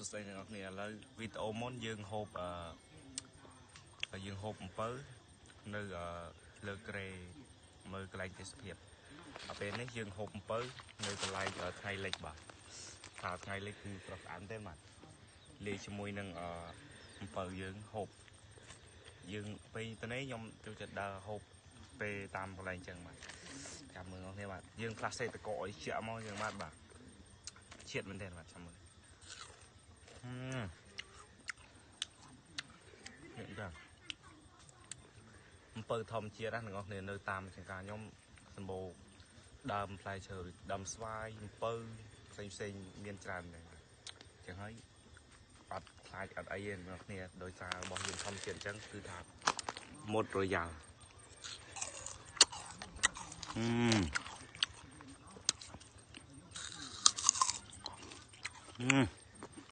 ស្ដីទាំងអស់គ្នាឥឡូវវីដេអូមុនយើងហូបអំពៅនៅលើក្រែមើលកន្លែងទេសភាពពេលនេះយើងហូបអំពៅនៅកន្លែងថ្ងៃលិចបាទថាថ្ងៃលិចគឺប្រកស្អាតទេបាទលាយជាមួយនឹងអំពៅយើងហូបយើងពេលទៅនេះខ្ញុំចូលចិត្តដើរហូបពេលតាមកន្លែងចឹងបាទចាំមើលអ្នកនេះបាទយើងផ្លាស់សេតកកឲ្យជាក់មកយ៉ាងបាទជាតិមែនទេបាទចាំមើលនេះចាអំពៅធម្មជាតិណាអ្នកនរនៅតាមចង្ការខ្ញុំសម្បូរដើមផ្លែឈើដើមស្វាយអំពៅផ្សេងមានច្រើនដែរចឹងហើយអត់ខ្លាចអត់អីទេអ្នកនរដោយសាររបស់យើងធម្មជាតិអញ្ចឹងគឺថាមុតរយ៉ាល់